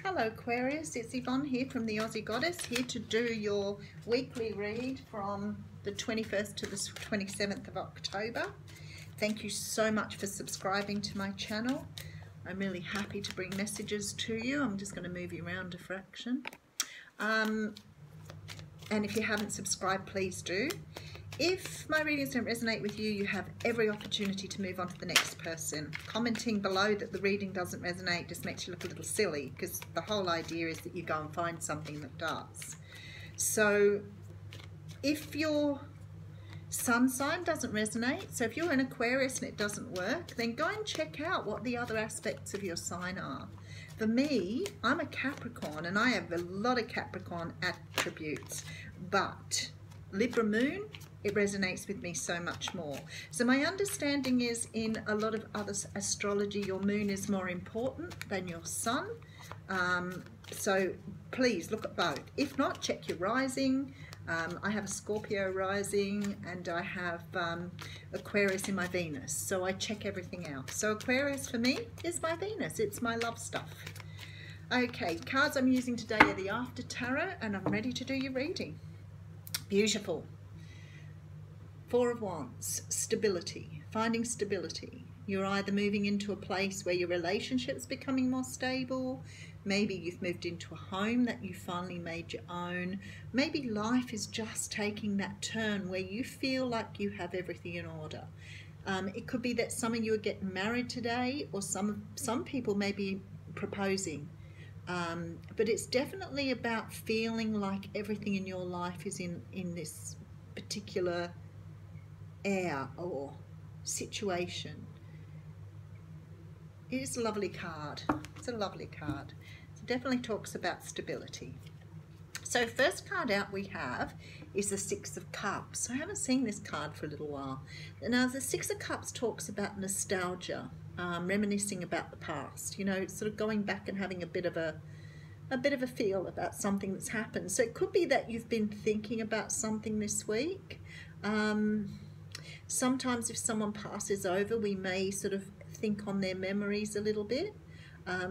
Hello Aquarius, it's Yvonne here from the Aussie Goddess, here to do your weekly read from the 21st to the 27th of October. Thank you so much for subscribing to my channel. I'm really happy to bring messages to you. I'm just going to move you around a fraction. And if you haven't subscribed, please do. If my readings don't resonate with you, you have every opportunity to move on to the next person. Commenting below that the reading doesn't resonate just makes you look a little silly, because the whole idea is that you go and find something that does. So if your sun sign doesn't resonate, so if you're an Aquarius and it doesn't work, then go and check out what the other aspects of your sign are. For me, I'm a Capricorn and I have a lot of Capricorn attributes, but Libra moon, it resonates with me so much more. So my understanding is in a lot of other astrology, your moon is more important than your sun. So please look at both. If not, check your rising. I have a Scorpio rising and I have Aquarius in my Venus. So I check everything out. So Aquarius for me is my Venus. It's my love stuff. Okay, cards I'm using today are the After Tarot and I'm ready to do your reading. Beautiful. Four of Wands, stability, finding stability. You're either moving into a place where your relationship's becoming more stable, maybe you've moved into a home that you finally made your own, maybe life is just taking that turn where you feel like you have everything in order. It could be that some of you are getting married today, or some people may be proposing. But it's definitely about feeling like everything in your life is in this particular air or situation. It is a lovely card. It's a lovely card. It definitely talks about stability. So first card out we have is the Six of Cups. I haven't seen this card for a little while. Now the Six of Cups talks about nostalgia, reminiscing about the past. You know, sort of going back and having a bit of a feel about something that's happened. So it could be that you've been thinking about something this week. Sometimes if someone passes over, we may sort of think on their memories a little bit.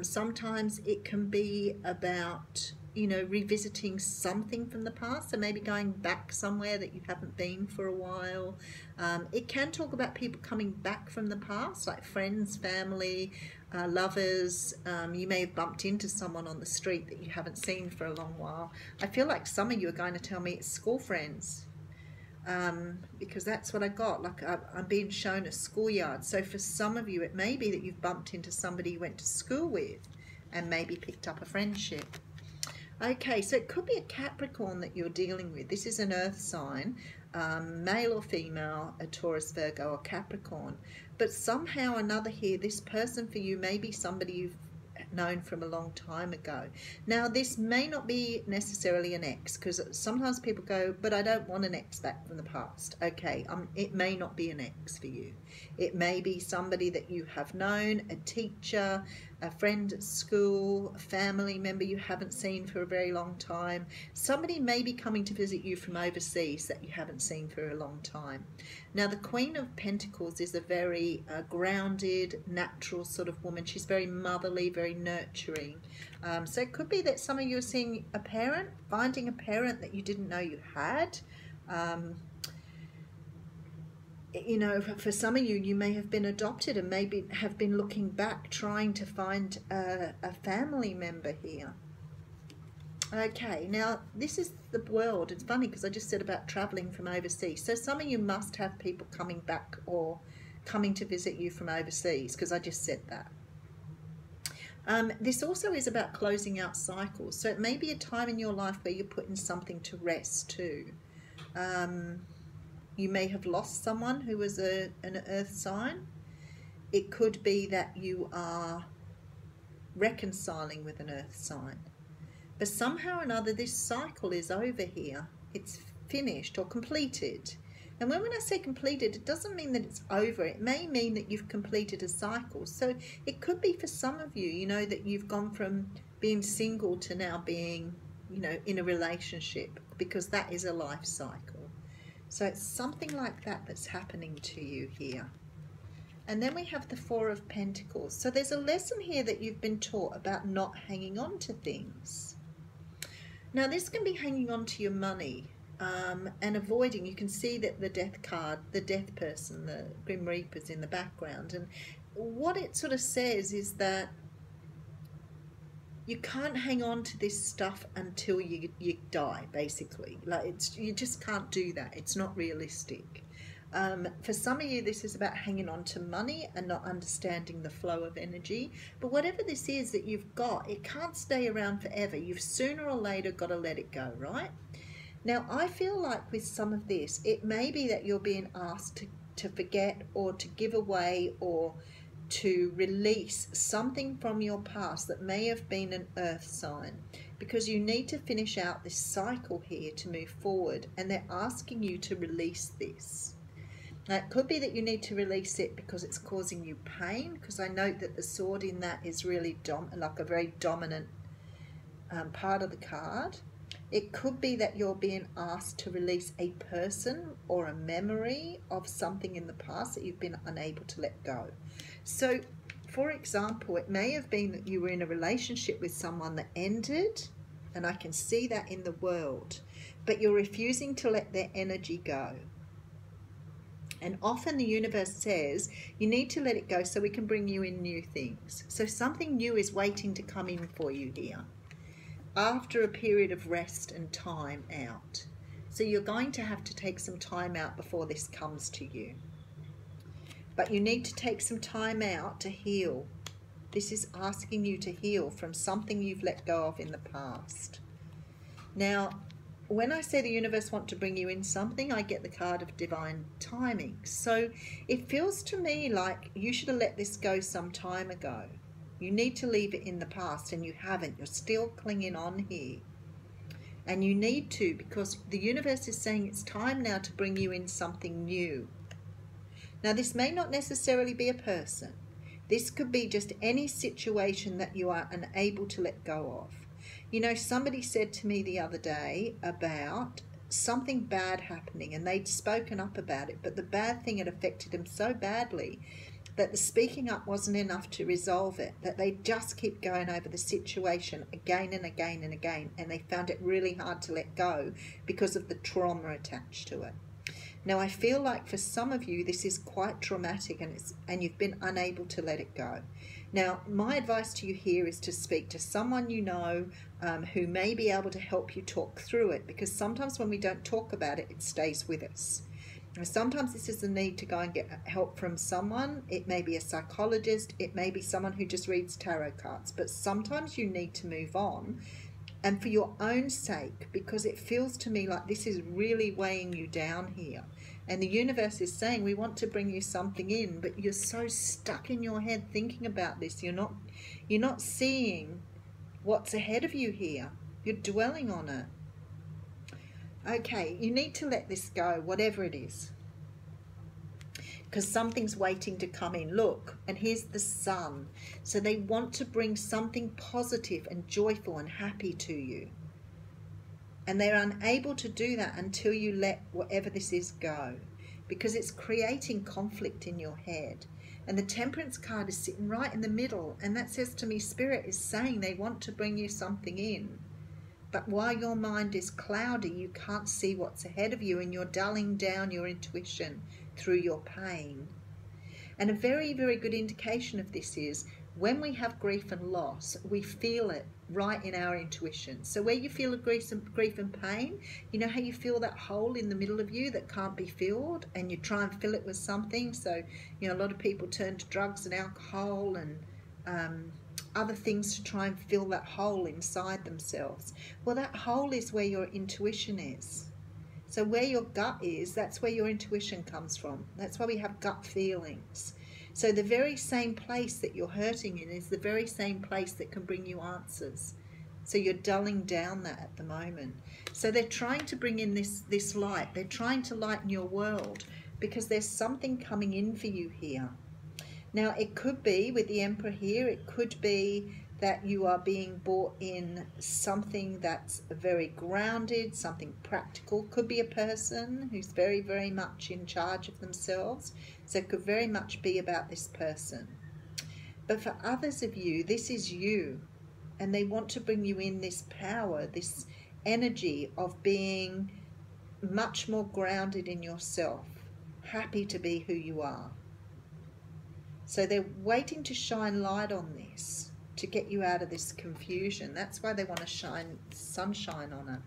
Sometimes it can be about, you know, revisiting something from the past, so maybe going back somewhere that you haven't been for a while. It can talk about people coming back from the past, like friends, family, lovers. You may have bumped into someone on the street that you haven't seen for a long while. I feel like some of you are going to tell me it's school friends. Because that's what I got, like I'm being shown a schoolyard. So for some of you, it may be that you've bumped into somebody you went to school with and maybe picked up a friendship. Okay, so it could be a Capricorn that you're dealing with. This is an earth sign, male or female, a Taurus, Virgo or Capricorn. But somehow or another here, this person for you may be somebody you've known from a long time ago. Now this may not be necessarily an ex, because sometimes people go, but I don't want an ex back from the past. Okay, it may not be an ex for you. It may be somebody that you have known, a teacher, a friend at school, a family member you haven't seen for a very long time. Somebody may be coming to visit you from overseas that you haven't seen for a long time. Now the Queen of Pentacles is a very grounded, natural sort of woman. She's very motherly, very nurturing. So it could be that some of you are seeing a parent, finding a parent that you didn't know you had. You know, for some of you, you may have been adopted and maybe have been looking back trying to find a family member here. Okay, now this is the world. It's funny because I just said about traveling from overseas. So some of you must have people coming back or coming to visit you from overseas, because I just said that. This also is about closing out cycles. So it may be a time in your life where you're putting something to rest too. You may have lost someone who was an earth sign. It could be that you are reconciling with an earth sign. But somehow or another, this cycle is over here. It's finished or completed. And when I say completed, it doesn't mean that it's over. It may mean that you've completed a cycle. So it could be for some of you, you know, that you've gone from being single to now being, you know, in a relationship, because that is a life cycle. So it's something like that that's happening to you here. And then we have the Four of Pentacles. So there's a lesson here that you've been taught about not hanging on to things. Now this can be hanging on to your money and avoiding. You can see that the Death card, the Death person, the Grim Reaper's in the background. And what it sort of says is that you can't hang on to this stuff until you die, basically. Like you just can't do that. It's not realistic. For some of you, this is about hanging on to money and not understanding the flow of energy. But whatever this is that you've got, it can't stay around forever. You've sooner or later got to let it go, right? Now, I feel like with some of this, it may be that you're being asked to forget or to give away or to release something from your past that may have been an earth sign, because you need to finish out this cycle here to move forward, and they're asking you to release this. Now, it could be that you need to release it because it's causing you pain, because I note that the sword in that is really like a very dominant part of the card. It could be that you're being asked to release a person or a memory of something in the past that you've been unable to let go. So, for example, it may have been that you were in a relationship with someone that ended, and I can see that in the world, but you're refusing to let their energy go. And often the universe says you need to let it go so we can bring you in new things. So something new is waiting to come in for you here after a period of rest and time out. So you're going to have to take some time out before this comes to you. But you need to take some time out to heal. This is asking you to heal from something you've let go of in the past. Now, when I say the universe want to bring you in something, I get the card of divine timing. So it feels to me like you should have let this go some time ago. You need to leave it in the past, and you haven't. You're still clinging on here. And you need to, because the universe is saying it's time now to bring you in something new. Now, this may not necessarily be a person. This could be just any situation that you are unable to let go of. You know, somebody said to me the other day about something bad happening, and they'd spoken up about it, but the bad thing had affected them so badly that the speaking up wasn't enough to resolve it, that they just keep going over the situation again and again and again, and they found it really hard to let go because of the trauma attached to it. Now, I feel like for some of you, this is quite traumatic, and you've been unable to let it go. Now, my advice to you here is to speak to someone you know who may be able to help you talk through it, because sometimes when we don't talk about it, it stays with us. And sometimes this is the need to go and get help from someone. It may be a psychologist, it may be someone who just reads tarot cards, but sometimes you need to move on, and for your own sake, because it feels to me like this is really weighing you down here. And the universe is saying, we want to bring you something in, but you're so stuck in your head thinking about this. You're not seeing what's ahead of you here. You're dwelling on it. Okay, you need to let this go, whatever it is, because something's waiting to come in. Look, and here's the sun. So they want to bring something positive and joyful and happy to you. And they're unable to do that until you let whatever this is go, because it's creating conflict in your head. And the Temperance card is sitting right in the middle, and that says to me, Spirit is saying they want to bring you something in. But while your mind is cloudy, you can't see what's ahead of you, and you're dulling down your intuition through your pain. And a very, very good indication of this is when we have grief and loss, we feel it right in our intuition. So where you feel a grief and pain, you know how you feel that hole in the middle of you that can't be filled, and you try and fill it with something. So, you know, a lot of people turn to drugs and alcohol and other things to try and fill that hole inside themselves. Well, that hole is where your intuition is. So where your gut is, that's where your intuition comes from. That's why we have gut feelings. So the very same place that you're hurting in is the very same place that can bring you answers. So you're dulling down that at the moment. So they're trying to bring in this light. They're trying to lighten your world, because there's something coming in for you here. Now, it could be with the Emperor here, it could be that you are being brought in something that's very grounded, something practical. Could be a person who's very, very much in charge of themselves. So it could very much be about this person. But for others of you, this is you. And they want to bring you in this power, this energy of being much more grounded in yourself, happy to be who you are. So they're waiting to shine light on this, to get you out of this confusion. That's why they want to shine sunshine on it.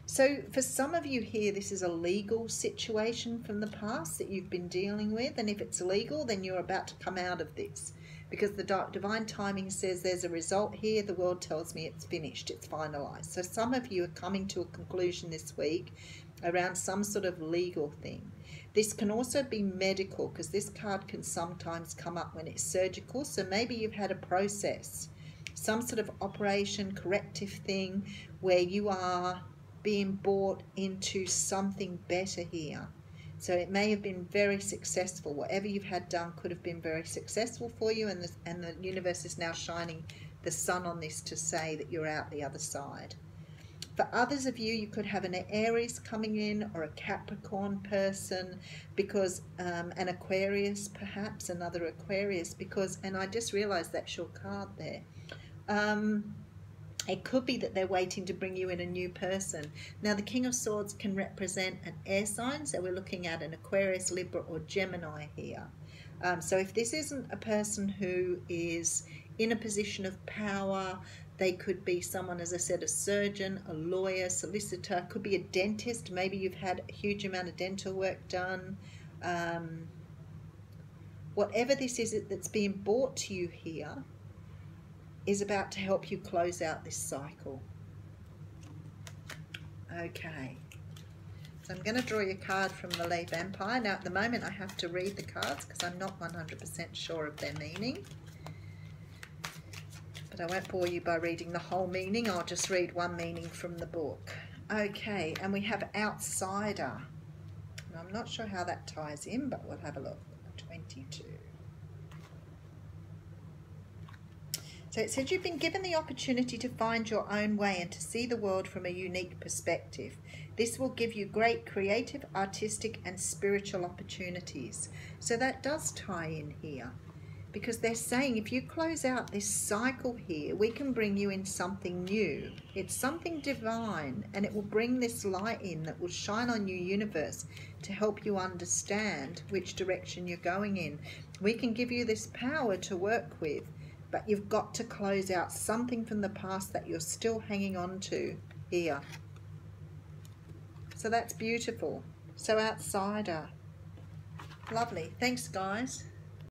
So for some of you here, this is a legal situation from the past that you've been dealing with. And if it's legal, then you're about to come out of this. Because the divine timing says there's a result here. The world tells me it's finished, it's finalized. So some of you are coming to a conclusion this week around some sort of legal thing. This can also be medical, because this card can sometimes come up when it's surgical. So maybe you've had a process, some sort of operation, corrective thing, where you are being brought into something better here. So it may have been very successful. Whatever you've had done could have been very successful for you, and the universe is now shining the sun on this to say that you're out the other side. For others of you, you could have an Aries coming in, or a Capricorn person, because an Aquarius perhaps, another Aquarius, because, and I just realized that's your card there. It could be that they're waiting to bring you in a new person. Now, the King of Swords can represent an air sign, so we're looking at an Aquarius, Libra, or Gemini here. So if this isn't a person who is in a position of power, they could be someone, as I said, a surgeon, a lawyer, solicitor, could be a dentist. Maybe you've had a huge amount of dental work done. Whatever this is that's being brought to you here is about to help you close out this cycle. Okay. So I'm going to draw you a card from the Le Vampire. Now, at the moment, I have to read the cards because I'm not 100% sure of their meaning. But I won't bore you by reading the whole meaning. I'll just read one meaning from the book. Okay, and we have outsider. Now, I'm not sure how that ties in, but we'll have a look. 22. So it says you've been given the opportunity to find your own way and to see the world from a unique perspective. This will give you great creative, artistic, and spiritual opportunities. So that does tie in here, because they're saying if you close out this cycle here, we can bring you in something new. It's something divine, and it will bring this light in that will shine on your universe to help you understand which direction you're going in. We can give you this power to work with, but you've got to close out something from the past that you're still hanging on to here. So that's beautiful. So outsider. Lovely. Thanks, guys.